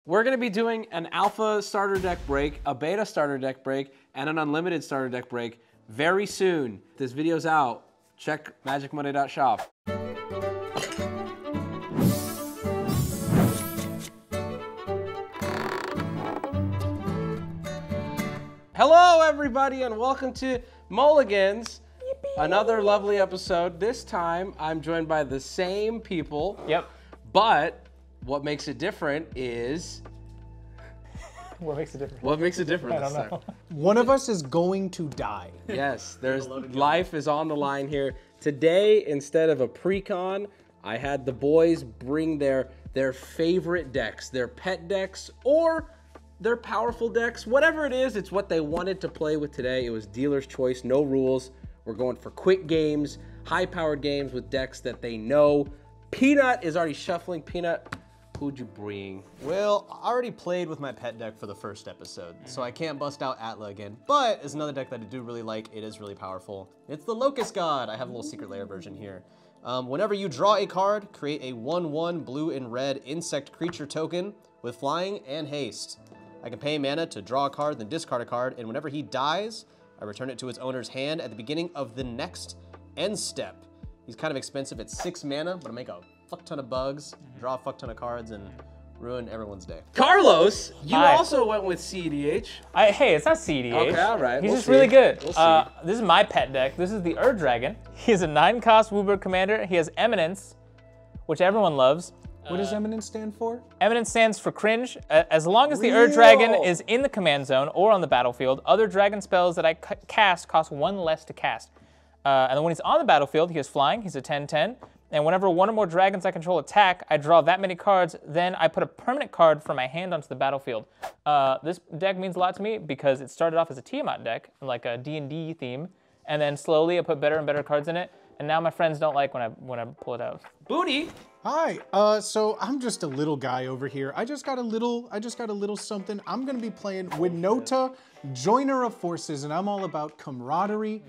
We're gonna be doing an alpha starter deck break, a beta starter deck break, and an unlimited starter deck break very soon. This video's out. Check magicmonday.shop. Hello everybody and welcome to Mulligan's. Yippee. Another lovely episode. This time I'm joined by the same people. Yep. But what makes it different is... What makes it different? What makes it different I don't this know. time? One of us is going to die. Yes, there's life is on the line here. Today, instead of a pre-con, I had the boys bring their favorite decks, their pet decks, or their powerful decks. Whatever it is, it's what they wanted to play with today. It was dealer's choice, no rules. We're going for quick games, high-powered games with decks that they know. Peanut is already shuffling. Peanut, who'd you bring? Well, I already played with my pet deck for the first episode, so I can't bust out Atla again. But it's another deck that I do really like. It is really powerful. It's the Locust God. I have a little secret layer version here. Whenever you draw a card, create a 1/1 blue and red insect creature token with flying and haste. I can pay mana to draw a card, then discard a card, and whenever he dies, I return it to its owner's hand at the beginning of the next end step. He's kind of expensive at 6 mana, but I make a fuck ton of bugs, draw a fuck ton of cards, and ruin everyone's day. Carlos, you Hi. also went with CDH. Hey, it's not CDH. Okay, all right. He's we'll just see. really good. We'll see. This is my pet deck. This is the Dragon. He is a 9-cost Wubby commander. He has Eminence, which everyone loves. What does Eminence stand for? Eminence stands for cringe. As long as the Dragon is in the command zone or on the battlefield, other dragon spells that I cast cost 1 less to cast. And then when he's on the battlefield, he has flying. He's a 10/10. And whenever one or more dragons I control attack, I draw that many cards, then I put a permanent card from my hand onto the battlefield. This deck means a lot to me because it started off as a Tiamat deck, like a D&D theme, and then slowly I put better and better cards in it, and now my friends don't like when I pull it out. Booty. Hi. So I'm just a little guy over here. I just got a little something. I'm gonna be playing WINota, Joiner of Forces, and I'm all about camaraderie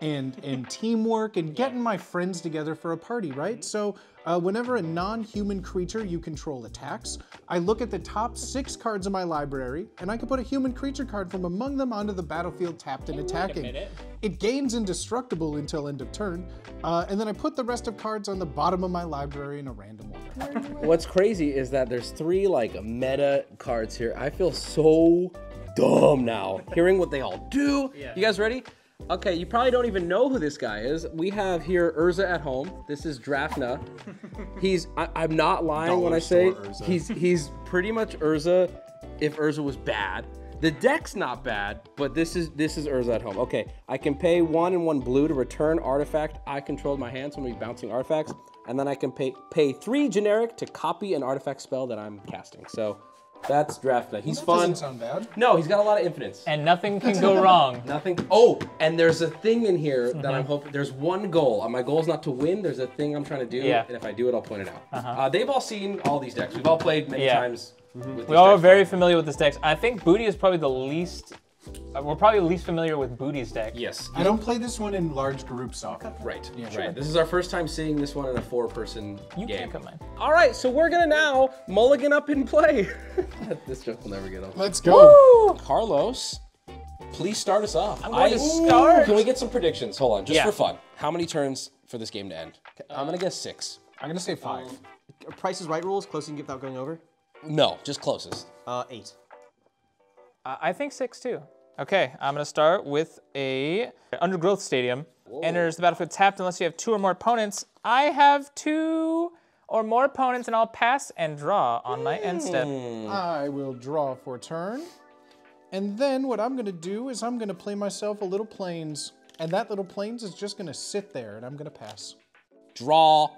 and teamwork and getting my friends together for a party, right? So whenever a non-human creature you control attacks, I look at the top 6 cards in my library, and I can put a human creature card from among them onto the battlefield tapped and attacking. It gains indestructible until end of turn, and then I put the rest of cards on the bottom of my library in a random order. What's crazy is that there's 3 like meta cards here. I feel so dumb now hearing what they all do. Yeah. You guys ready? Okay, you probably don't even know who this guy is. We have here Urza at home. This is Drafna. I'm not lying when I say he's pretty much Urza if Urza was bad. The deck's not bad, but this is Urza at home. Okay, I can pay 1 and 1 blue to return artifact I controlled my hand, so I'm gonna be bouncing artifacts, and then I can pay 3 generic to copy an artifact spell that I'm casting. So that's Drafna. He's fun. Doesn't sound bad. No, he's got a lot of infinites. And nothing can go wrong. Nothing. Oh, and there's a thing in here that I'm hoping. There's one goal. My goal is not to win. There's a thing I'm trying to do, and if I do it, I'll point it out. They've all seen all these decks. We've all played many times. We all are very familiar with this deck. I think Booty is probably the least. We're probably least familiar with Booty's deck. Yes. I don't play this one in large groups often. Right. Yeah, right. sure. This is our first time seeing this one in a 4-person game. You can't come in. All right, so we're gonna now mulligan up and play. This joke will never get old. Let's go. Woo! Carlos, please start us off. I'm going to start. Can we get some predictions? Hold on, just Yeah. for fun. How many turns for this game to end? I'm gonna guess 6. I'm gonna say 5. Price is Right rules, close you can get without going over? No, just closest. 8. I think 6 too. Okay, I'm gonna start with a Undergrowth Stadium. Whoa. Enters the battlefield tapped unless you have 2 or more opponents. I have 2 or more opponents, and I'll pass and draw on my end step. I will draw for turn. And then what I'm gonna do is I'm gonna play myself a little plains. And that little plains is just gonna sit there, and I'm gonna pass. Draw.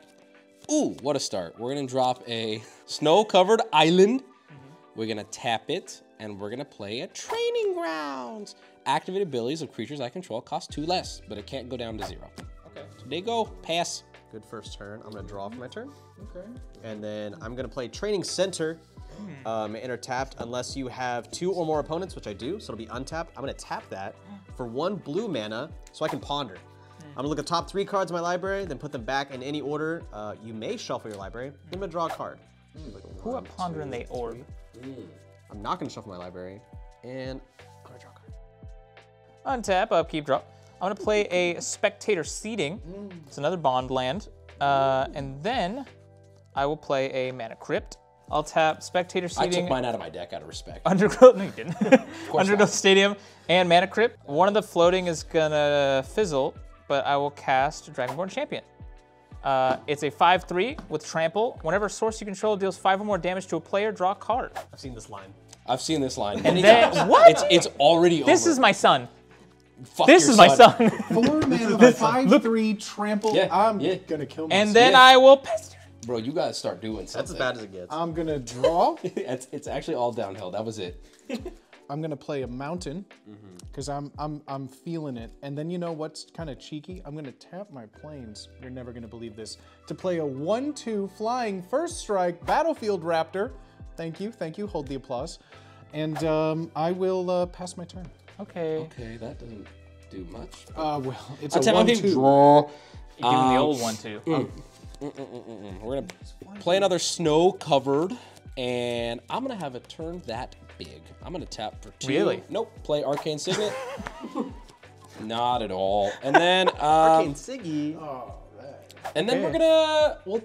Ooh, what a start. We're gonna drop a snow-covered island. We're gonna tap it, and we're gonna play a training grounds. Activate abilities of creatures I control cost 2 less, but it can't go down to 0. Okay. So they go, pass. Good first turn. I'm gonna draw for my turn. Okay. And then I'm gonna play Training Center. Enter tapped unless you have 2 or more opponents, which I do, so it'll be untapped. I'm gonna tap that for 1 blue mana so I can ponder. I'm gonna look at the top 3 cards in my library, then put them back in any order. You may shuffle your library. I'm gonna draw a card. Who up ponder in the orb? I'm not gonna shuffle my library, and I'm gonna draw a card. Untap, upkeep, draw. I'm gonna play a Spectator Seeding. It's another bond land. And then I will play a Mana Crypt. I'll tap Spectator I Seeding. took mine out of my deck out of respect. Undergrowth, no you didn't. Undergrowth not. Stadium and Mana Crypt. One of the floating is gonna fizzle, but I will cast Dragonborn Champion. It's a 5/3 with trample. Whenever a source you control deals 5 or more damage to a player, draw a card. I've seen this line. I've seen this line. And many then, times. what? It's already This over. is my son. Fuck This your is my son. 4 mana, 5/3 trample. Yeah, I'm yeah. gonna kill myself. And then I will pester. Bro, you gotta start doing something. That's as bad as it gets. I'm gonna draw. It's actually all downhill. That was it. I'm gonna play a mountain because I'm feeling it. And then you know what's kind of cheeky? I'm gonna tap my planes. You're never gonna believe this. To play a 1/2 flying first strike battlefield raptor. Thank you. Hold the applause. And I will pass my turn. Okay. Okay, that doesn't do much. Well, it's I'll a tap my 1/2. draw. Give him the old one too. We're gonna play another snow covered, and I'm gonna have a turn that big. I'm gonna tap for 2. Really? Nope. Play Arcane Signet. Not at all. And then Arcane Siggy. and then we're gonna we're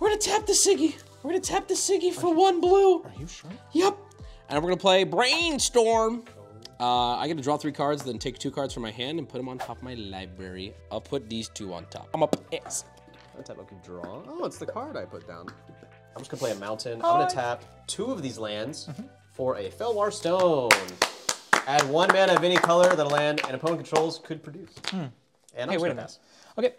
gonna tap the Siggy. We're gonna tap the Siggy for 1 blue. Are you sure? Yep. And we're gonna play Brainstorm. I get to draw 3 cards, then take 2 cards from my hand and put them on top of my library. I'll put these 2 on top. I'm up X. I'm gonna tap upkeep, draw. Oh, it's the card I put down. I'm just gonna play a mountain. I'm gonna tap 2 of these lands for a Felwar Stone. Add 1 mana of any color that a land an opponent controls could produce. And I'm Hey, just wait a gonna minute. pass. Okay.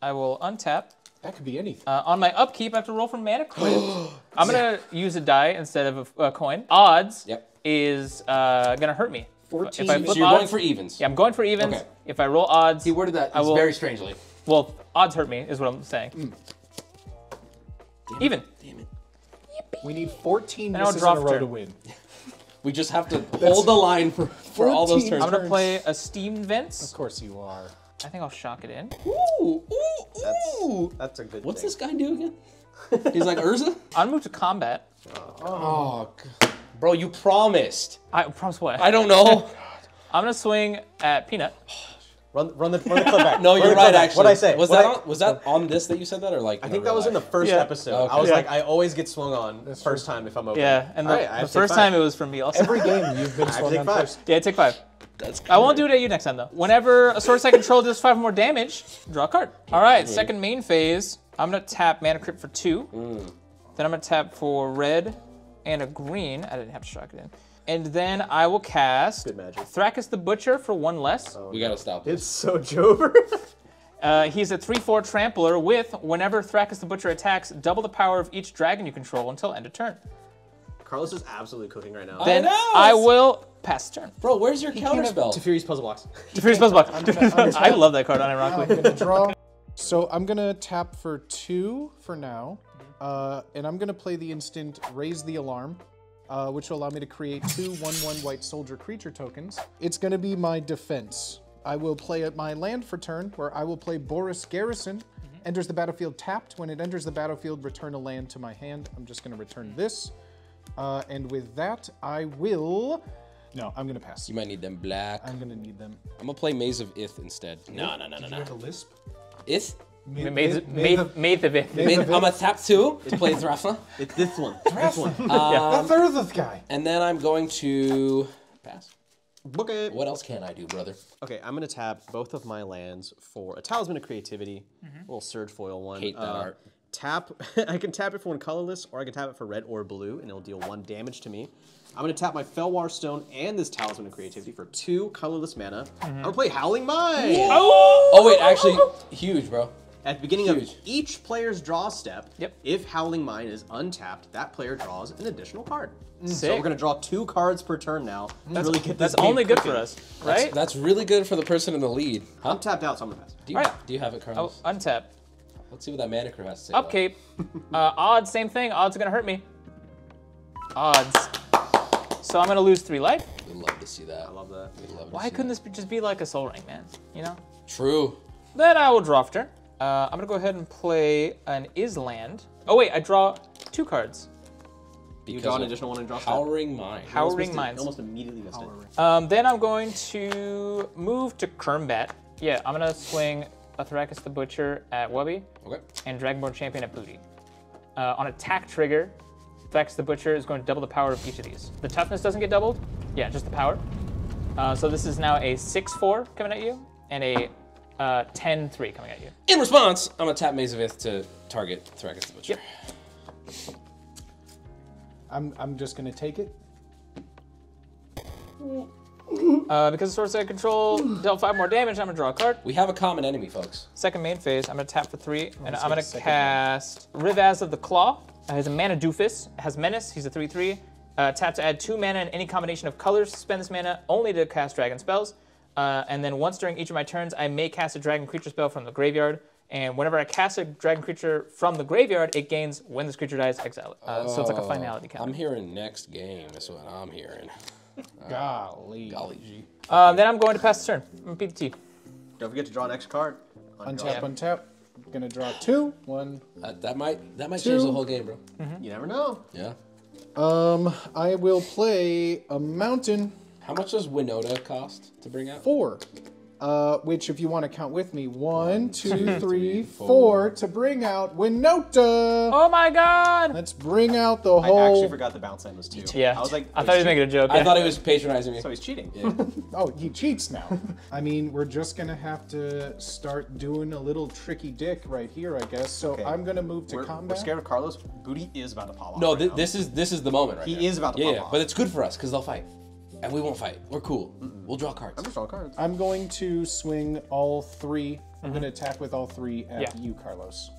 I will untap. That could be anything. On my upkeep, I have to roll for Mana Crypt. I'm gonna use a die instead of a coin. Odds is gonna hurt me. 14. If I So flip you're odds, going for evens. yeah, I'm going for evens. Okay. If I roll odds, He worded that I will, very strangely. well, odds hurt me is what I'm saying. Even. Damn it. We need 14 I'll misses draw in a row turn. to win. We just have to hold the line for all those 14 turns. I'm gonna Turns. play a Steamed Vents. Of course you are. I think I'll shock it in. Ooh, ooh. That's a good What's thing. this guy do again? He's like Urza? I'm gonna move to combat. Oh, God. Bro, you promised. I promise what? I don't know. I'm gonna swing at Peanut. Run the clip back. No, Run you're the clip right, back. actually. What'd I say? Was that on this that you said that, or like? I think that was in the first Yeah. episode. Okay. I was Yeah. like, I always get swung on first time if I'm open. Yeah, and the, All right, I the have to take first 5. time it was from me also. Every game you've been I have to swung take on 5. first. Yeah, take 5. That's I won't do it at you next time though. Whenever a source I control does 5 more damage, draw a card. All right, second main phase. I'm gonna tap Mana Crypt for 2. Then I'm gonna tap for red and a green. I didn't have to shock it in. And then I will cast Good magic. Thrakus the Butcher for 1 less. We gotta stop this. It's so Jover. He's a 3/4 trampler with, whenever Thrakus the Butcher attacks, double the power of each dragon you control until end of turn. Carlos is absolutely cooking right now. Then know, I it's- will pass turn. Bro, where's your counter spell? Teferi's Puzzle Box. Defeat's Puzzle Box. I love that card, I'm unironically. gonna draw. So I'm gonna tap for 2 for now, and I'm gonna play the instant Raise the Alarm, which will allow me to create 2 1/1 white soldier creature tokens. It's gonna be my defense. I will play at my land for turn, where I will play Boris Garrison. Enters the battlefield tapped. When it enters the battlefield, return a land to my hand. I'm just gonna return this, and with that, I will. No, I'm gonna pass. You might need them black. I'm gonna need them. I'm gonna play Maze of Ith instead. No. a lisp? Ith? Made the bit. I'm gonna tap 2 to play Drafna. It's this one. This one. That's Earth guy. And then I'm going to pass. Book it. What else can I do, brother? Okay, I'm gonna tap both of my lands for a Talisman of Creativity, a little Surge Foil one. Hate that art. Tap. I can tap it for 1 colorless, or I can tap it for red or blue, and it'll deal 1 damage to me. I'm gonna tap my Felwar Stone and this Talisman of Creativity for 2 colorless mana. I'm gonna play Howling Mine. Oh wait, actually, huge, bro. At the beginning Huge. of each player's draw step, Yep. if Howling Mine is untapped, that player draws an additional card. So Sick. we're gonna draw 2 cards per turn now. To really get this That's only game good cooking. for us, right? That's really good for the person in the lead. Huh? I'm tapped out, so I'm gonna pass. Do you, Alright. do you have it, Oh, Carlos? untap. Let's see what that mana crew has to say. about it. Upkeep. Odds, same thing. Odds are gonna hurt me. Odds. So I'm gonna lose 3 life. We'd love to see that. I love that. We'd love to Why see couldn't that. this just be like a Soul Ring, man? You know? True. Then I will draw for turn. I'm gonna go ahead and play an Island. Oh wait, I draw 2 cards. You draw an additional one and draw Howling Mind. Howling Minds. Almost immediately missed it. Then I'm going to move to Kermbat. Yeah, I'm gonna swing Athracus the Butcher at Wubby. Okay. And Dragonborn Champion at Booty. On attack trigger, Athracus the Butcher is going to double the power of each of these. The toughness doesn't get doubled. Yeah, just the power. So this is now a 6-4 coming at you, and a 10-3 coming at you. In response, I'm gonna tap Maze of Ith to target Athracus the Butcher. Yep. I'm just gonna take it. Because the source I control dealt 5 more damage, I'm gonna draw a card. We have a common enemy, folks. Second main phase, I'm gonna tap for 3, and I'm gonna cast Rivaz of the Claw. He's a mana doofus, has Menace, he's a 3/3. Tap to add 2 mana in any combination of colors. Spend this mana only to cast dragon spells. And then once during each of my turns, I may cast a dragon creature spell from the graveyard. And whenever I cast a dragon creature from the graveyard, it gains when this creature dies, exile it. So it's like a finality counter. I'm hearing next game, is what I'm hearing. Golly. Golly gee. Then I'm going to pass the turn. I'm gonna beat the T. Don't forget to draw an extra card. Untap, untap. Gonna draw 2. 1. That might change the whole game, bro. You never know. Yeah. I will play a mountain. How much does WINota cost to bring out? 4. Which, if you want to count with me, 1, 2, 3, 4 to bring out WINota. Oh my god! Let's bring out the whole. I actually forgot the bounce end was 2. Yeah. I was like, I thought he was making a joke. I thought he was patronizing me. so he's cheating. Yeah. Oh, he cheats now. I mean, we're just gonna have to start doing a little tricky dick right here, I guess. So Okay. I'm gonna move to We're combat. scared of Carlos. Booty is about to pop off. No, right now. this is the moment right He now. is about to yeah, pop off. but it's good for us because they'll fight, and we won't fight. We're cool. We'll draw cards. I'm just drawing cards. I'm going to swing all 3. I'm gonna attack with all 3 at Yeah. you, Carlos.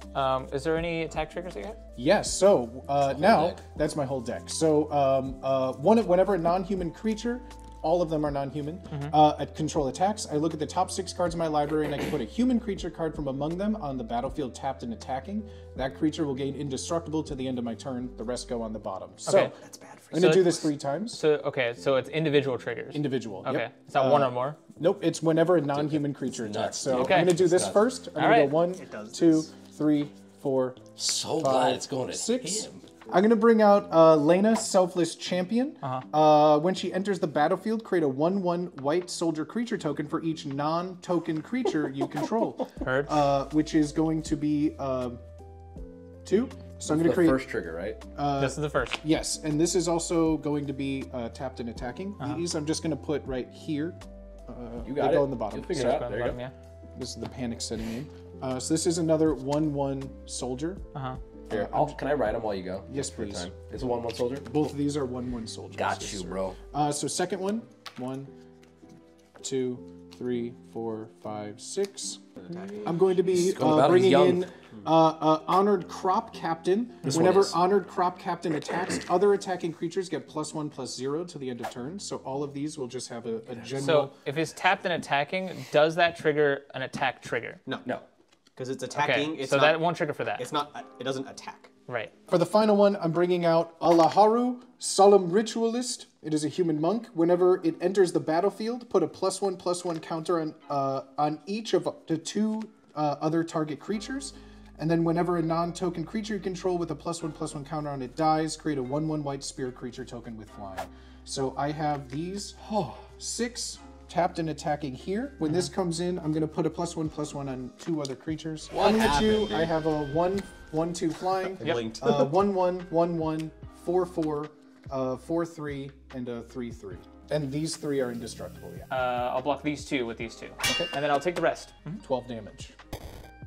Is there any attack triggers that you have? Yes, so now, deck. that's my whole deck. So whenever a non-human creature, all of them are non-human, control attacks, I look at the top 6 cards in my library and I can put a human creature card from among them on the battlefield tapped and attacking. That creature will gain indestructible to the end of my turn. The rest go on the bottom. So Okay. That's bad for I'm you. gonna do this 3 times. So it's individual triggers. Individual. Okay. Yep. It's not one or more. Nope, it's whenever a non-human creature attacks. nuts, So Okay. I'm gonna do this nuts. first. I'm All gonna right. go 1, does 2, this. 3, 4, So 5, glad it's going to 6. him. I'm gonna bring out Lena, Selfless Champion. When she enters the battlefield, create a 1/1 white soldier creature token for each non-token creature you control. Heard. Which is going to be 2. So I'm gonna The create. first trigger, right? This is the first. Yes, and this is also going to be tapped and attacking. These I'm just gonna put right here. You got they it. go in the bottom. You'll figure So it out. There you go. Yeah. this is the panic setting in. So this is another 1/1 soldier. Here, can I ride him while you go? Yes, For please. time. It's a 1/1 soldier. Both of these are 1/1 soldiers. Got Yes, you, sir. bro. So second one, 1, 2, 3, 4, 5, 6. I'm going to be going about it bringing young. in Honored Crop Captain. Whenever one is. Honored Crop Captain attacks, other attacking creatures get +1/+0 to the end of turn. So all of these will just have a general. So if it's tapped and attacking, does that trigger an attack trigger? No. No. Because it's Okay. attacking. It's So not, that won't trigger for that. It's not. It doesn't attack. Right. For the final one, I'm bringing out Alaharu, Solemn Ritualist. It is a human monk. Whenever it enters the battlefield, put a +1/+1 counter on each of the 2 other target creatures. And then whenever a non-token creature you control with a +1/+1 counter on it dies, create a 1/1 white spirit creature token with flying. So I have these 6 tapped and attacking here. When this comes in, I'm going to put a +1/+1 on 2 other creatures. Coming at you, I have a 1/1/2 flying. Linked. 1/1, 1/1, 4/4, 4/3, and a 3/3. And these 3 are indestructible. Yeah. I'll block these 2 with these 2. Okay. And then I'll take the rest. 12 damage.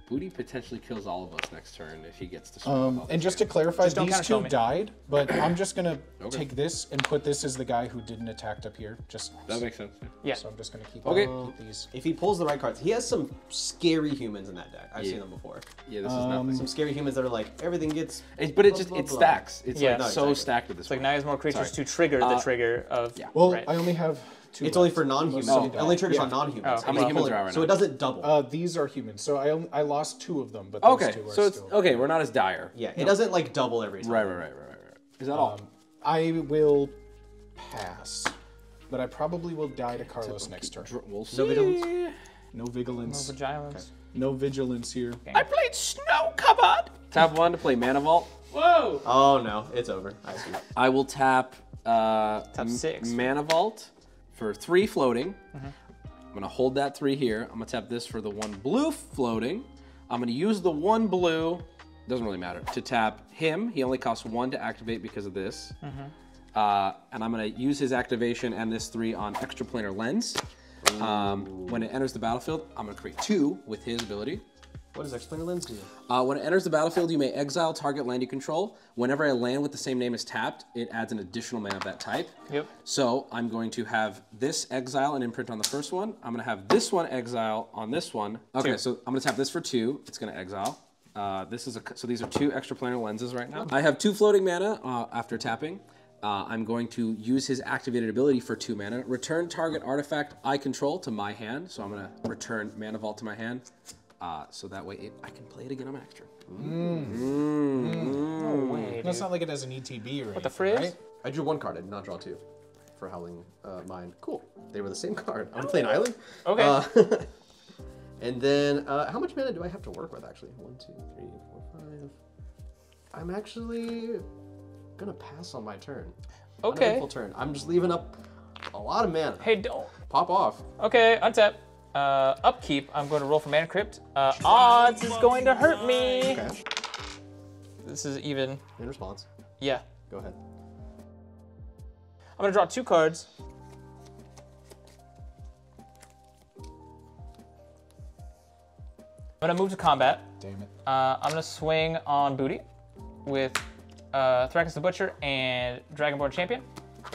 Booty potentially kills all of us next turn if he gets to swing. And just to clarify, don't these kinda show 2 me. died, but I'm just gonna take this and put this as the guy who didn't attack up here. Just That makes sense. Yeah. so I'm just gonna keep Okay. all these. If he pulls the right cards, he has some scary humans in that deck. I've seen them before. Yeah, this is nothing. Some scary humans that are like everything gets. But it blah, it blah. stacks. It's Yeah. like No, so exactly. stacked at this It's like point. now he has more creatures to trigger the trigger of. Yeah. Well, right. I only have 2. It's only left. for non-humans. Most of It them only died. triggers Yeah. on non-humans. Oh, how And many he's humans pulling- are out right So now? it doesn't double. These are humans, so I lost 2 of them, but those Okay, 2 are so it's still. okay. We're not as dire. Yeah, it doesn't like double every time. Right. Is that all? I will pass, but I probably will die to Carlos next turn. We'll see. No vigilance? No vigilance. Vigilance. No vigilance here. I played Snow Cupboard. Tap 1 to play Mana Vault. Whoa! No! Oh no, it's over. I see. I will tap, 6. Mana Vault for 3 floating. I'm gonna hold that 3 here. I'm gonna tap this for the 1 blue floating. I'm gonna use the 1 blue, doesn't really matter, to tap him. He only costs 1 to activate because of this. And I'm gonna use his activation and this 3 on Extraplanar Lens. When it enters the battlefield, I'm gonna create 2 with his ability. What does Explainer Lens do? When it enters the battlefield, you may exile target land you control. Whenever a land with the same name is tapped, it adds an additional mana of that type. Yep. So I'm going to have this exile and imprint on the first one. I'm gonna have this one exile on this one. Okay, 2. so I'm gonna tap this for 2. It's gonna exile. So these are 2 Extraplanar Lenses right now. I have 2 floating mana after tapping. I'm going to use his activated ability for 2 mana. Return target artifact I control to my hand. So I'm gonna return Mana Vault to my hand. So that way I can play it again on my next turn. No way, It's not like it has an ETB or anything, What the frizz? right? I drew 1 card. I did not draw 2 for Howling Mind. Cool. They were the same card. I'm gonna play an island. Okay. And then, how much mana do I have to work with, actually? 1, 2, 3, 4, 5. I'm actually gonna pass on my turn. Okay. Full turn. I'm just leaving up a lot of mana. Hey, don't. Pop off. Okay, untap. Upkeep, I'm going to roll for Mana Crypt. Odds is going to hurt me. Okay. This is even. In response. Yeah. Go ahead. I'm going to draw 2 cards. I'm going to move to combat. Damn it. I'm going to swing on Booty with Thrakus the Butcher and Dragonborn Champion.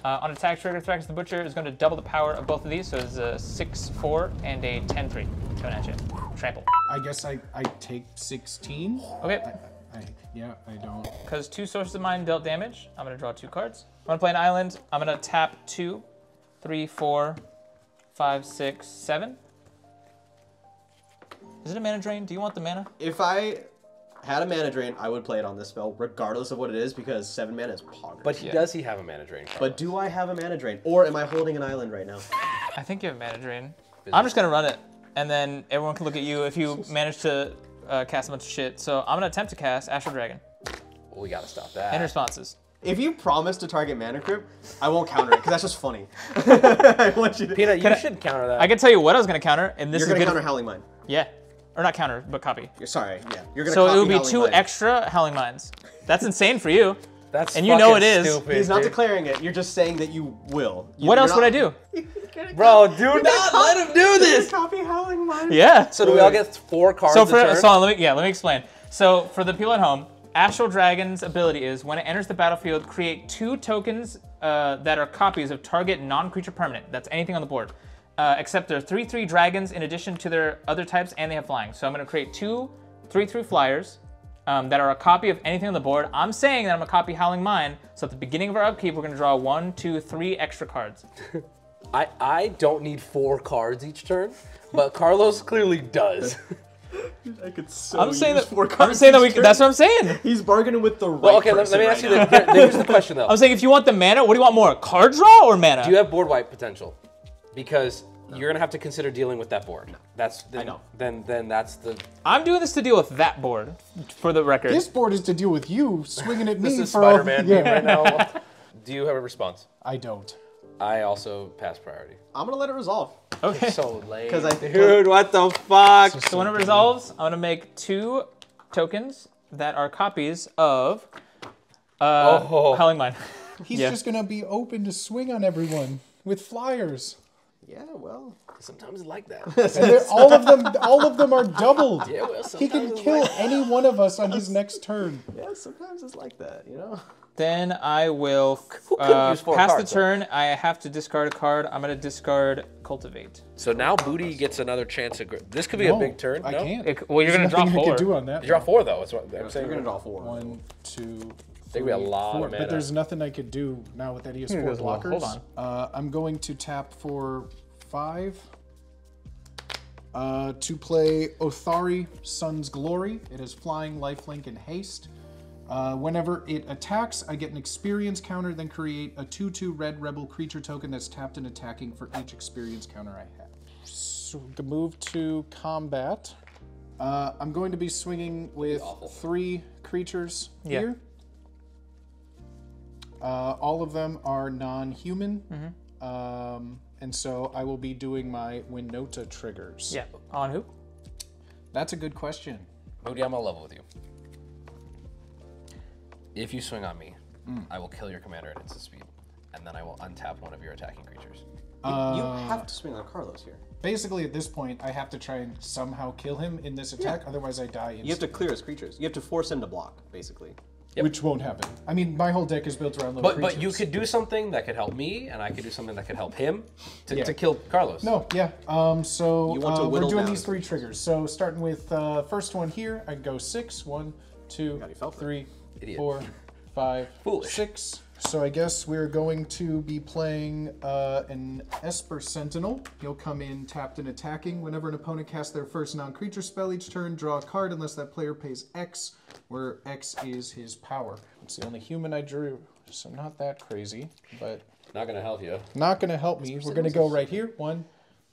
On attack trigger, Thrakus the Butcher is going to double the power of both of these, so it's a 6-4 and a 10-3 coming at you. Trample. I guess I take 16. Okay. Yeah, I don't. Because 2 Sources of Mine dealt damage, I'm going to draw 2 cards. I'm going to play an island. I'm going to tap 2, 3, 4, 5, 6, 7. Is it a mana drain? Do you want the mana? If I had a mana drain, I would play it on this spell, regardless of what it is, because 7 mana is pog. But does he have a mana drain? But do I have a mana drain? Or am I holding an island right now? I think you have a mana drain. I'm just going to run it, and then everyone can look at you if you manage to cast a bunch of shit. So I'm going to attempt to cast Astral Dragon. Well, we gotta stop that. And responses. If you promise to target Mana Crypt, I won't counter it, because that's just funny. I want you to... Peanut, you should counter that. I can tell you what I was going to counter, and this You're is going to good. counter Howling Mine. Yeah. Or not counter, but copy. Sorry, yeah. You're going to So copy it would be Howling 2 Mine. extra Howling Mines. That's insane for you. That's and you know it fucking is. stupid, He's not dude. declaring it. You're just saying that you will. What else would I do? Bro, do not let him do this! Copy Howling Mine. Yeah. So do we all get 4 cards So a turn? let me explain. So for the people at home, Astral Dragon's ability is when it enters the battlefield, create 2 tokens that are copies of target non-creature permanent. That's anything on the board. Except they're 3/3 dragons in addition to their other types, and they have flying. So I'm going to create 2 3/3 flyers that are a copy of anything on the board. I'm saying that I'm going to copy Howling Mine. So at the beginning of our upkeep, we're going to draw 1, 2, 3 extra cards. I don't need 4 cards each turn, but Carlos clearly does. I could so I'm saying use that. 4 I'm cards saying that each turn. that's what I'm saying. He's bargaining with the right Well, okay, let person me right ask you now. here's the question though. I'm saying if you want the mana, what do you want more? Card draw or mana? Do you have board wipe potential? Because you're gonna have to consider dealing with that board. That's I don't. Then that's the. I'm doing this to deal with that board, for the record. This board is to deal with you swinging at me This is for all- Spider-Man yeah. right now. Do you have a response? I don't. I also pass priority. I'm going to let it resolve. Okay. So late. Dude, what the fuck? So when it resolves, I'm gonna make 2 tokens that are copies of Howling Mine. He's Yeah. just gonna be open to swing on everyone with flyers. Yeah, well. Sometimes it's like that. And all of them are doubled. Yeah, well, He can sometimes it's kill like any one of us on his next turn. Yeah, sometimes it's like that, you know? Then I will couldn't use 4 pass cards, the turn. I have to discard a card. I'm gonna discard Cultivate. So now Booty gets another chance at. This could be a No, big turn. I no? can't. Well, you're gonna There's draw nothing I 4. can do on that. You draw 4 though. That's what I'm So saying. you're going to draw 4. 1, 2, Think we have a 3, lot 4. of mana. But there's nothing I could do now that he has 4 goes, well, blockers. hold I'm going to tap for 5 to play Othari, Sun's Glory. It has flying, lifelink, and haste. Whenever it attacks, I get an experience counter, then create a 2/2 red rebel creature token that's tapped and attacking for each experience counter I have. So the move to combat. I'm going to be swinging with 3 creatures here. All of them are non-human. And so I will be doing my WINota triggers. Yeah. On who? That's a good question. Moody, I'm gonna level with you. If you swing on me, I will kill your commander at instant speed, and then I will untap one of your attacking creatures. You have to swing on Carlos here. Basically, at this point, I have to try and somehow kill him in this attack, otherwise I die instantly. You have to clear his creatures. You have to force him to block, basically. Yep. Which won't happen. I mean, my whole deck is built around little creatures. But you could do something that could help me, and I could do something that could help him to kill Carlos. No, yeah. So You want to we're whittle doing down these 3 triggers. So starting with first one here, I go 6. 1, 2, 3, Idiot. 4, 5, Foolish. 6. So I guess we're going to be playing an Esper Sentinel. He'll come in tapped and attacking. Whenever an opponent casts their first non-creature spell each turn, draw a card unless that player pays X, where X is his power. It's the only human I drew, so not that crazy, but Not gonna help you. not gonna help me. We're gonna go right here. 1,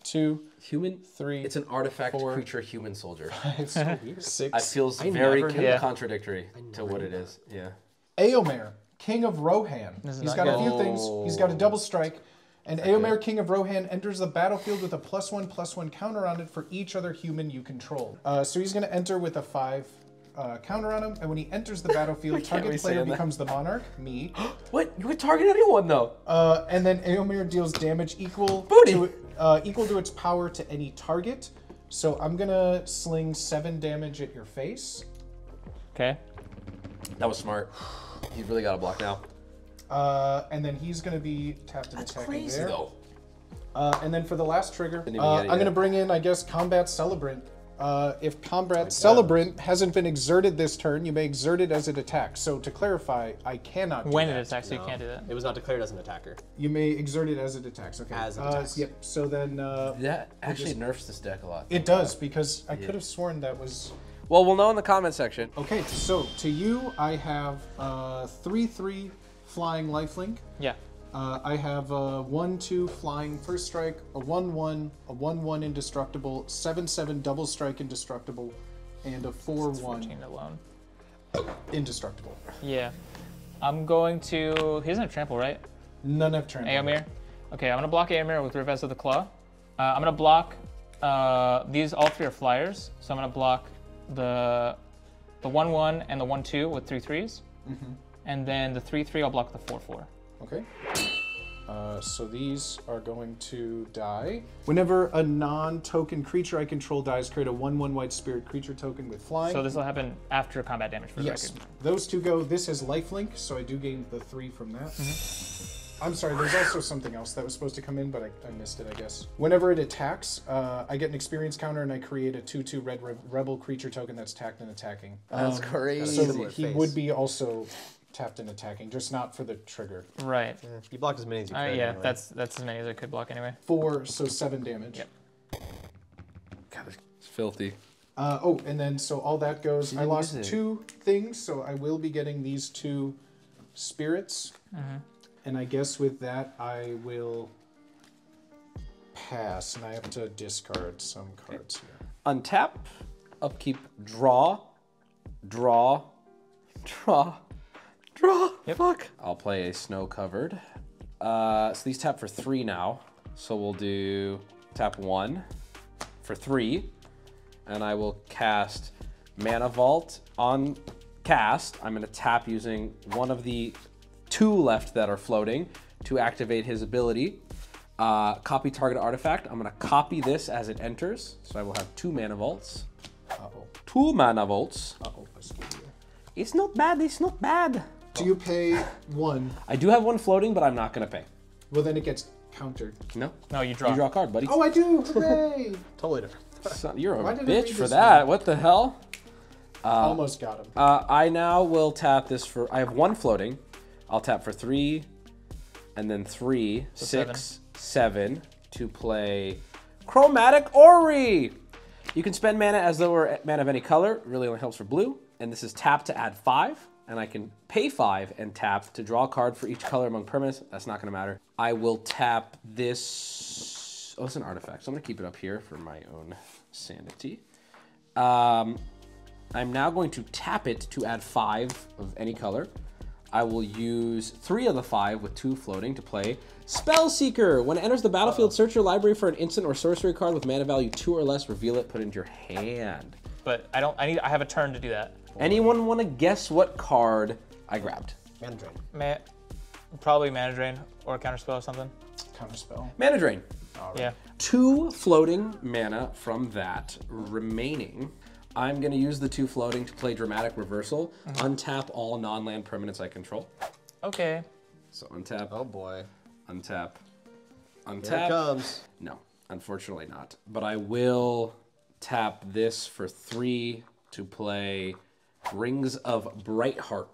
2, Human? 3. It's an artifact 4, creature human soldier. 5, 6. It feels I very never knew that. contradictory to what it is. Yeah. Eomer, King of Rohan. is He's not got a good. few things. He's got a double strike. And Eomer, King of Rohan, enters the battlefield with a +1/+1 counter on it for each other human you control. So he's going to enter with a 5 counter on him. And when he enters the battlefield, target player saying that. becomes the monarch, me. What? You would target anyone though. And then Eomer deals damage equal Booty. to its power to any target. So I'm going to sling 7 damage at your face. Okay. That was smart. He's really got a block now. And then he's going to be tapped and attacking Crazy there. though. And then for the last trigger, Didn't even get it I'm going to yet. bring in, I guess, Combat Celebrant. If Combat Celebrant hasn't been exerted this turn, you may exert it as it attacks. So to clarify, I cannot do When that. it attacks, you can't do that. It was not declared as an attacker. You may exert it as it attacks. Okay. As it attacks. Yep. So then That actually nerfs this deck a lot. it does, because I could have sworn that was... Well, we'll know in the comment section. Okay, so to you, I have 3/3 flying lifelink. Yeah. I have a 1/2 flying first strike, a 1/1, a 1/1 indestructible, 7/7 double strike indestructible, and a 4/1 14 alone. indestructible. Yeah. I'm going to... He doesn't have trample, right? None have trample. Aomir. Okay, I'm gonna block Aomir with Revez of the Claw. I'm gonna block these. All 3 are flyers, so I'm gonna block the 1/1 and the 1/2 with 3/3s, and then the 3/3 I'll block the 4/4. Okay. So these are going to die. Whenever a non-token creature I control dies, create a 1/1 white spirit creature token with flying. So this will happen after combat damage for the Yes, record. those 2 go. This has lifelink, so I do gain the 3 from that. I'm sorry, there's also something else that was supposed to come in, but I missed it, I guess. Whenever it attacks, I get an experience counter and I create a 2/2 red rebel creature token that's tapped and attacking. That's crazy. So he would be also tapped and attacking, just not for the trigger. Right. You blocked as many as you could. Yeah, anyway. that's as many as I could block anyway. 4, so 7 damage. Yep. God, it's filthy. Oh, and then so all that goes. I lost use it. 2 things, so I will be getting these 2 spirits. And I guess with that, I will pass, and I have to discard some cards here. Untap, upkeep, draw, draw, draw, draw. Fuck. I'll play a snow covered. So these tap for 3 now. So we'll do tap 1 for 3, and I will cast Mana Vault on cast. I'm gonna tap using one of the 2 left that are floating to activate his ability. Copy target artifact. I'm gonna copy this as it enters. So I will have 2 Mana Vaults. Uh-oh. 2 Mana Vaults. Uh-oh, I screwed you. It's not bad, it's not bad. Do you pay 1? I do have 1 floating, but I'm not gonna pay. Well, then it gets countered. No? No, you draw. You draw a card, buddy. Oh, I do! Hooray! Totally different. Son, you're a Why did I bitch read for this that. What the hell? Almost got him. I now will tap this for, I have 1 floating. I'll tap for 3, and then 3, So 6, 7 to play Chromatic Ori. You can spend mana as though we're mana of any color. It really only helps for blue. And this is tap to add 5. And I can pay 5 and tap to draw a card for each color among permanents. That's not gonna matter. I will tap this, oh, it's an artifact. So I'm gonna keep it up here for my own sanity. I'm now going to tap it to add 5 of any color. I will use 3 of the 5 with 2 floating to play Spellseeker. When it enters the battlefield, search your library for an instant or sorcery card with mana value 2 or less. Reveal it, put it into your hand. But I have a turn to do that. Anyone want to guess what card I grabbed? Mana Drain. Probably Mana Drain or Counterspell or something. Counterspell. Mana Drain. Yeah. 2 floating mana from that remaining. I'm going to use the 2 floating to play Dramatic Reversal. Untap all non-land permanents I control. Okay. So untap. Oh boy. Untap. Untap. Here it comes. No, unfortunately not. But I will tap this for 3 to play Rings of Brightheart.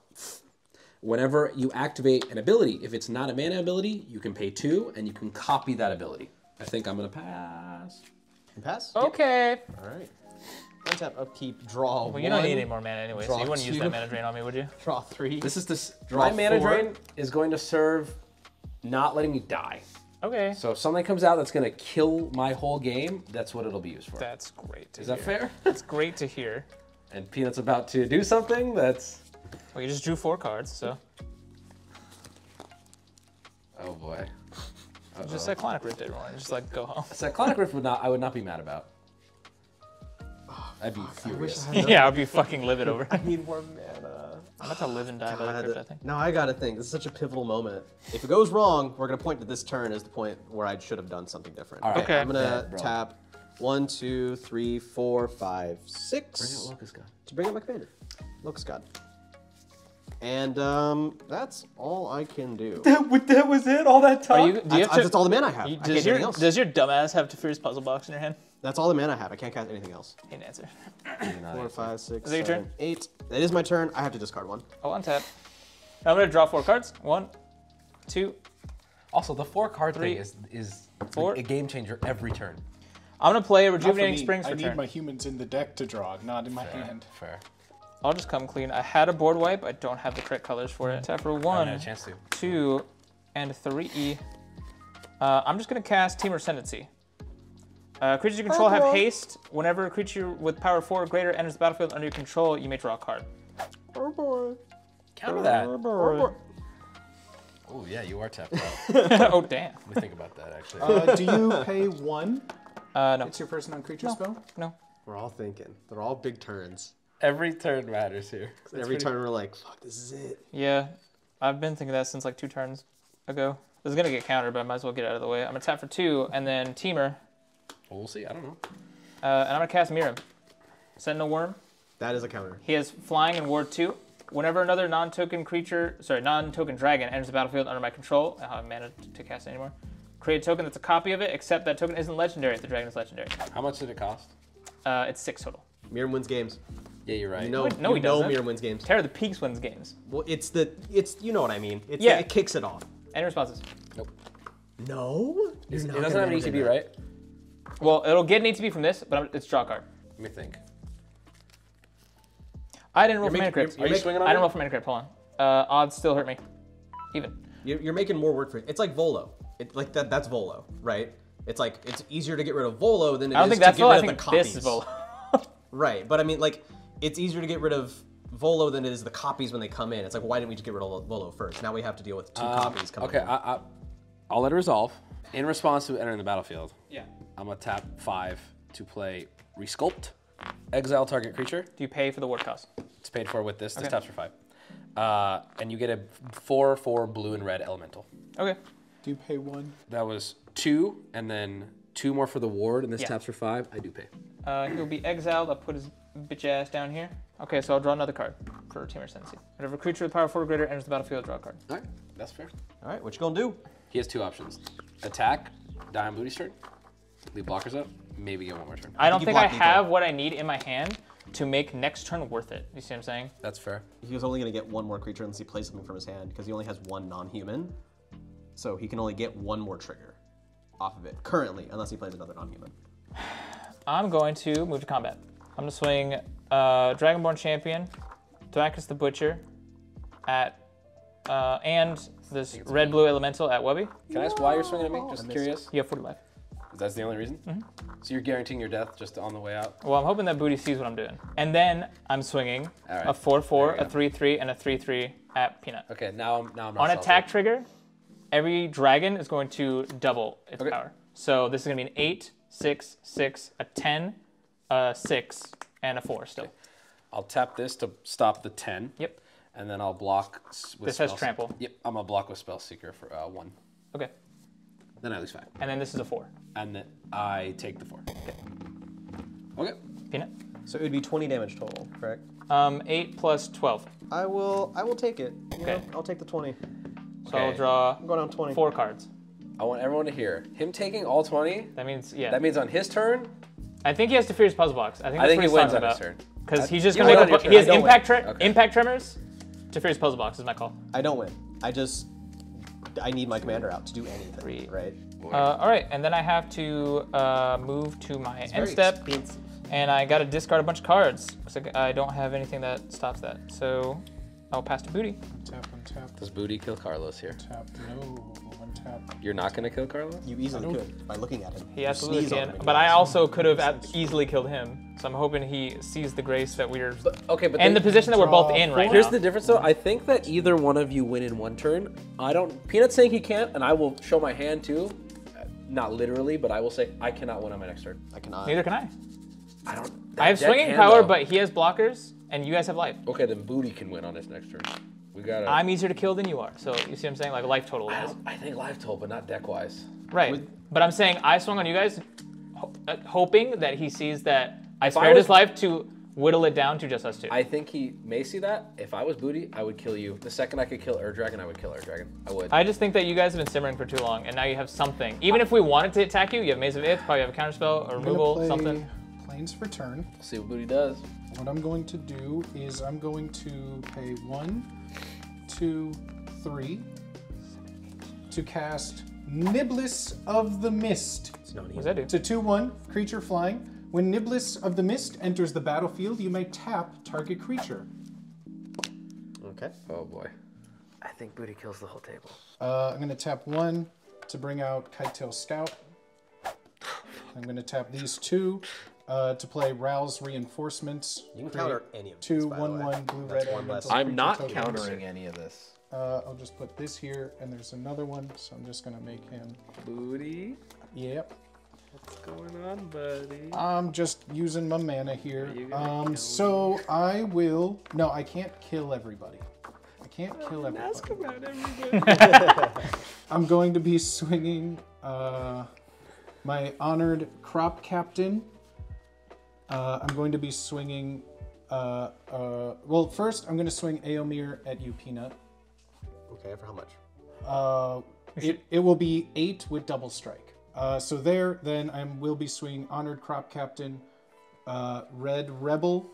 Whenever you activate an ability, if it's not a mana ability, you can pay 2 and you can copy that ability. I think I'm going to pass. You pass? Okay. All right. Untap, upkeep, draw. Well, you don't need any more mana anyway, so you wouldn't use that Mana Drain on me, would you? Draw 3. This is this. Draw My Mana 4. Drain is going to serve not letting me die. Okay. So if something comes out that's going to kill my whole game, that's what it'll be used for. That's great to hear. Is that fair? That's great to hear. And Peanut's about to do something that's... Well, you just drew 4 cards, so. Oh boy. Just Cyclonic Rift everyone, just like go home. Cyclonic Rift I would not be mad about. I'd be furious. Yeah, I'd be fucking livid over. I need more mana. I'm about to live and die by the crypt, I think. No, I gotta think. This is such a pivotal moment. If it goes wrong, we're gonna point to this turn as the point where I should have done something different. All right. Okay. I'm gonna Yeah, tap 1, 2, 3, 4, 5, Bring 6 out Locust God. to bring up my commander, Locust God. And that's all I can do. That was it? All that time? Do you have to? That's all the mana I have. I can't Does do anything else. does your dumbass have Teferi's Puzzle Box in your hand? That's all the mana I have. I can't cast anything else. Ain't answer. 4, 5, 6, Is it your 7, turn? 8. That is my turn. I have to discard 1. Oh, untap. I'm gonna draw 4 cards. 1, 2. Also, the 4 card 3, thing is 4. a game changer every turn. I'm gonna play a Not for Rejuvenating me. Springs I for need turn. my humans in the deck to draw, not in my hand. Fair. I'll just come clean. I had a board wipe. I don't have the correct colors for it. Tap for I 1, haven't had a chance to. 2, and 3. I'm just gonna cast Team Ascendancy. Creatures you control have haste. Whenever a creature with power 4 or greater enters the battlefield under your control, you may draw a card. Oh boy. Counter that. Oh boy. Oh, yeah, you are tapped out. Oh, damn. Let me think about that, actually. Do you pay 1? No. It's your first non-creature spell? No. We're all thinking. They're all big turns. Every turn matters here. Every turn we're like, fuck, this is it. Yeah, I've been thinking that since like 2 turns ago. This is gonna get countered, but I might as well get it out of the way. I'm gonna tap for 2, and then Teamer. Well, we'll see. I don't know. And I'm gonna cast Mirim. Sentinel Worm. That is a counter. He has Flying and Ward 2. Whenever another non-token dragon enters the battlefield under my control, I don't have mana to cast it anymore. Create a token that's a copy of it, except that token isn't legendary if the dragon is legendary. How much did it cost? It's 6 total. Mirim wins games. Yeah, you're right. You know, No, he doesn't. Mirim wins games. Terror of the Peaks wins games. Well, it's you know what I mean. It's Yeah. It kicks it off. Any responses? Nope. No? It doesn't have an ETB, right? Well, it'll get an ETB from this, but it's draw a card. Let me think. I didn't roll for You're Mana making- Crypt. Are you swinging on I didn't me? roll for Mana Crypt. Hold on. Odds still hurt me. Even. You're making more work for it. It's like Volo. Like that's Volo, right? It's like it's easier to get rid of Volo than it I don't is think to that's get Volo. rid I of the think copies. this is Volo. Right, but I mean, like, it's easier to get rid of Volo than it is the copies when they come in. It's like, why didn't we just get rid of Volo first? Now we have to deal with 2 copies coming Okay, in. I'll let it resolve. In response to entering the battlefield, Yeah. I'm gonna tap 5 to play Resculpt. Exile target creature. Do you pay for the ward cost? It's paid for with this. This Okay. taps for 5. And you get a 4/4 blue and red elemental. Okay. Do you pay 1? That was 2, and then 2 more for the ward, and this Yeah. taps for 5. I do pay. He'll be exiled. I'll put his bitch ass down here. Okay, so I'll draw another card for Team Ascendancy. Whenever a creature with power 4 or greater enters the battlefield, draw a card. All right, that's fair. All right, what you gonna do? He has 2 options: attack, die on Booty's turn, leave blockers up, maybe get 1 more turn. I don't you think I block Nico. have what I need in my hand to make next turn worth it. You see what I'm saying? That's fair. He was only gonna get 1 more creature unless he plays something from his hand because he only has 1 non-human. So he can only get 1 more trigger off of it currently, unless he plays another non-human. I'm going to move to combat. I'm gonna swing Dragonborn Champion, Thrakus the Butcher, at and this red-blue elemental at Wubby. Can I ask why you're swinging at me? Just curious. You have 40 life. That's the only reason? So you're guaranteeing your death just on the way out? Well, I'm hoping that Booty sees what I'm doing. And then I'm swinging right. a 4/4, There a 3/3, and a 3/3 at Peanut. Okay, now I'm not On salty. attack trigger, every dragon is going to double its power. So this is going to be an 8, 6, 6, a 10, a 6, and a 4 still. Okay. I'll tap this to stop the 10. Yep. And then I'll block with This has trample. Yep, I'm gonna block with Spellseeker for 1. Okay. Then I lose 5. And then this is a 4. And then I take the 4. Okay. Peanut. So it would be 20 damage total, correct? 8 plus 12. I will take it. Okay. I'll take the 20. So I'll Okay. draw I'm going down 20. 4 cards. I want everyone to hear him taking all 20. That means, yeah. That means on his turn, I think he has Defeater's Puzzle Box. I think I that's think what he he's wins talking on his about. turn. Because he's just You going to win make on a... your He has turn. I don't win. Okay. Impact Tremors. Defeater's Puzzle Box is my call. I don't win. I need my commander out to do anything, right? All right, and then I have to move to my end step. And I got to discard a bunch of cards because I don't have anything that stops that. So I'll pass to Booty. Untap. does Booty kill Carlos here? Tap. No. Untap. You're not gonna kill Carlos? You easily could by looking at him. He You absolutely sneeze on can, him and but he I dies. also could have easily killed him. So I'm hoping he sees the grace that we're Okay, but and the position that we're both draw in right Here's now. the difference though. I think that either one of you win in one turn. Peanut's saying he can't, and I will show my hand too. Not literally, but I will say I cannot win on my next turn. I cannot. Neither can I. I don't. I have that swinging can, power, though. but he has blockers, and you guys have life. Okay, then Booty can win on his next turn. We gotta. I'm easier to kill than you are. So you see what I'm saying? Like life total wise. I think live toll, but not deck wise. Right. But I'm saying I swung on you guys, hoping that he sees that I I spared was- his life to whittle it down to just us two. I think he may see that. If I was Booty, I would kill you. The second I could kill Dragon, I would kill Dragon. I would. I just think that you guys have been simmering for too long, and now you have something. Even if we wanted to attack you, you have Maze of Ith, probably have a counterspell or I'm gonna removal, play something. Planes for turn. We'll see what Booty does. What I'm going to do is I'm going to pay 1, 2, 3 to cast Niblis of the Mist. What does that do? It's a 2/1 creature flying. When Niblis of the Mist enters the battlefield, you may tap target creature. Okay. Oh boy. I think Booty kills the whole table. I'm going to tap 1 to bring out Kitetail Scout. I'm going to tap these 2 to play Rouse Reinforcements. You can counter any of these, 2, by the 1, way. 1, blue, That's red. one less. elemental I'm creature not tokens. countering any of this. I'll just put this here, and there's another one, so I'm just going to make him. Booty, Yep. what's going on, buddy? I'm just using my mana here. you gonna kill So I will. No, I can't kill everybody. I can't kill everybody. Ask about everybody. I'm going to be swinging my honored crop captain. I'm going to be swinging. Well, first I'm going to swing Aomir at you, Peanut. Okay, for how much? It will be 8 with double strike. So there, then I will be swinging honored crop captain, red rebel,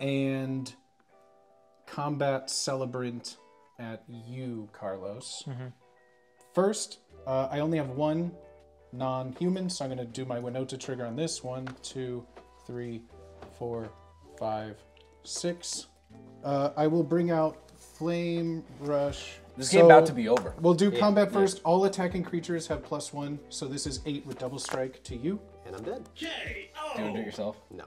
and combat celebrant at you, Carlos. First, I only have 1 non-human, so I'm going to do my WINota trigger on this. 1, 2, 3, 4, 5, 6. I will bring out Flame Rush. This game about to be over. We'll do combat first. All attacking creatures have +1, so this is 8 with double strike to you. And I'm dead. Do you want to do it yourself? No.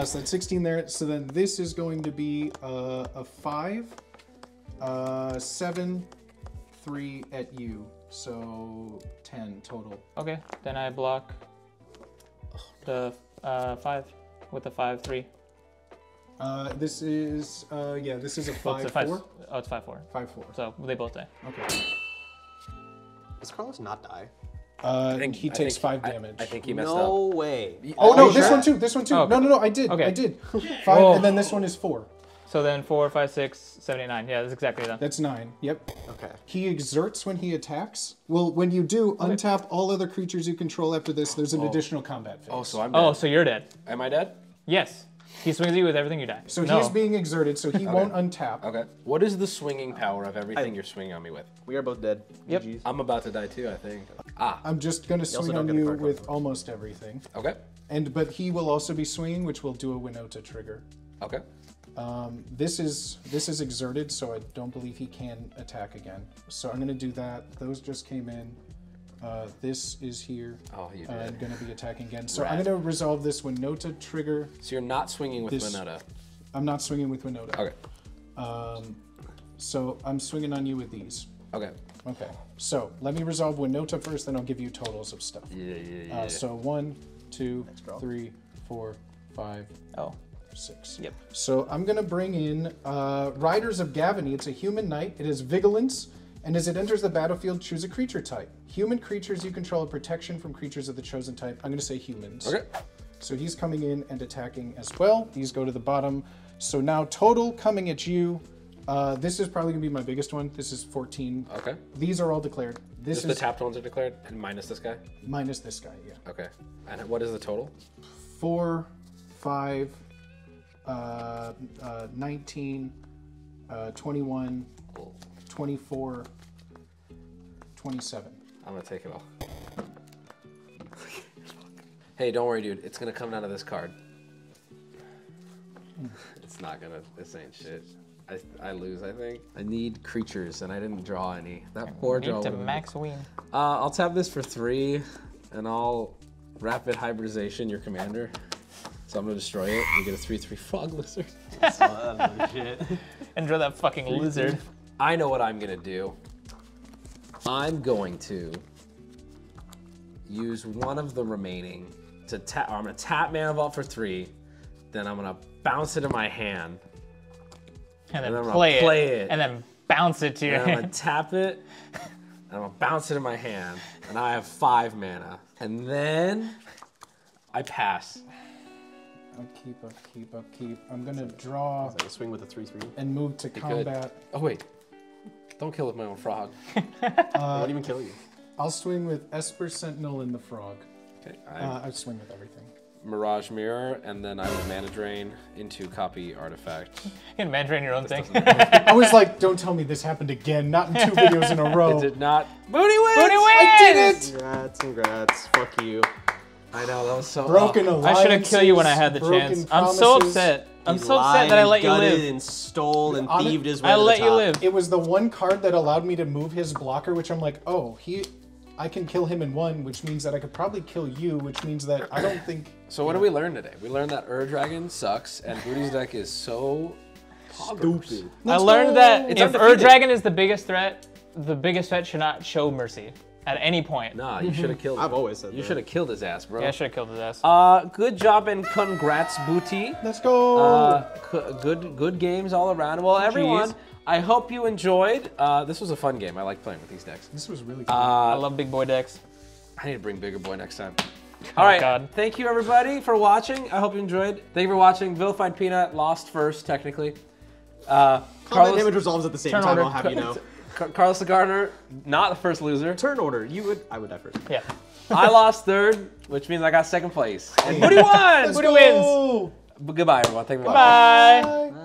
So that's 16 there. So then this is going to be a 5, 7, 3 at you. So 10 total. Okay, then I block the 5 with the 5/3. This is this is a Well, 5, it's a 4. Oh, it's 5/4. 5, 4. So they both die. Okay. Does Carlos not die? He takes 5 damage. I think he messed No up. way. Oh no, you this sure? one too. This one too. Oh, okay. No, I did. Okay. I did. 5, Whoa. and then this one is 4. So then 4, 5, 6, 7, 8, 9. Yeah, that's exactly that. That's 9. Yep. Okay. He exerts when he attacks. Well, when you do, untap all other creatures you control after this. There's an additional combat phase. Oh, so I'm dead. Oh, so you're dead. Am I dead? Yes. He swings at you with everything, you die. So no. he's being exerted, so he won't untap. Okay. What is the swinging power of everything you're swinging on me with? We are both dead. Yep. GG's. I'm about to die too, I think. I'm just going to also swing don't on get the you card with counter. almost everything. Okay. But he will also be swinging, which will do a WINota trigger. Okay. This is exerted, so I don't believe he can attack again. So I'm going to do that. Those just came in. This is here. Oh, you did. I'm going to be attacking again. So I'm going to resolve this WINota trigger. So you're not swinging with This- WINota. I'm not swinging with WINota. Okay. So I'm swinging on you with these. Okay. Okay. So let me resolve WINota first, then I'll give you totals of stuff. Yeah. So 1, 2, 3, 4, 5, Oh. 6. Yep. So I'm going to bring in Riders of Gavany. It's a human knight. It has Vigilance. And as it enters the battlefield, choose a creature type. Human creatures you control have protection from creatures of the chosen type. I'm going to say humans. Okay. So he's coming in and attacking as well. These go to the bottom. So now total coming at you. This is probably going to be my biggest one. This is 14. Okay. These are all declared. This Just is the tapped ones are declared, and minus this guy? minus this guy, yeah. Okay. And what is the total? 4, 5, 19, 21, 24, 27. I'm gonna take it all. Hey, don't worry, dude. It's gonna come down to this card. It's not gonna. This ain't shit. I lose, I think. I need creatures, and I didn't draw any. That poor draw. Need to would've been- max win. I'll tap this for 3, and I'll rapid hybridization your commander. So I'm gonna destroy it. You get a 3/3 fog lizard. Shit. And draw that fucking lizard. I know what I'm gonna do. I'm going to use one of the remaining to tap. I'm gonna tap Mana Vault for 3. Then I'm gonna bounce it in my hand. And then I'm gonna play play it. And then bounce it to your And I'm gonna hand. tap it. And I'm gonna bounce it in my hand. And I have 5 mana. And then I pass. Upkeep. I'm gonna draw Like a swing with a 3/3. and move to Good. combat. Oh wait. Don't kill with my own frog. Won't even kill you. I'll swing with Esper Sentinel and the Frog. Okay. I swing with everything. Mirage Mirror, and then I would mana drain into copy artifact. You can mandrain your own thing. I was like, don't tell me this happened again. Not in 2 videos in a row. It did not. Booty wins! Booty I did wins! it! Congrats. Fuck you. I know, that was so Broken oh. alliances. I should have killed you when I had the broken chance. I'm so promises. upset. I'm He so upset that I lied, let you gutted, live. and stole and On it- thieved his way I to the let you top. live. It was the one card that allowed me to move his blocker, which I'm like, oh, I can kill him in 1, which means that I could probably kill you, which means that I don't think. So what did we learn today? We learned that Dragon sucks, and Booty's deck is so Stupid. I learned that It's if undefeated. Dragon is the biggest threat should not show mercy at any point. Nah, you should have killed him. I've always said You that. should have killed his ass, bro. Yeah, I should have killed his ass. Good job and congrats, Booty. Let's go. Good games all around. Well, everyone, I hope you enjoyed. This was a fun game. I like playing with these decks. This was really good. I love big boy decks. I need to bring Bigger Boy next time. All right, God. thank you everybody for watching. I hope you enjoyed. Thank you for watching. Vilified Peanut lost first, technically. Combat Carlos, damage resolves at the same Turn time, order. I'll have you know. Carlos the Gardener, not the first loser. Turn order. I would die first. Yeah. I lost 3rd, which means I got 2nd place. And Booty won! Let's Booty go. wins. Goodbye, everyone. Thank you for watching. Bye. Bye.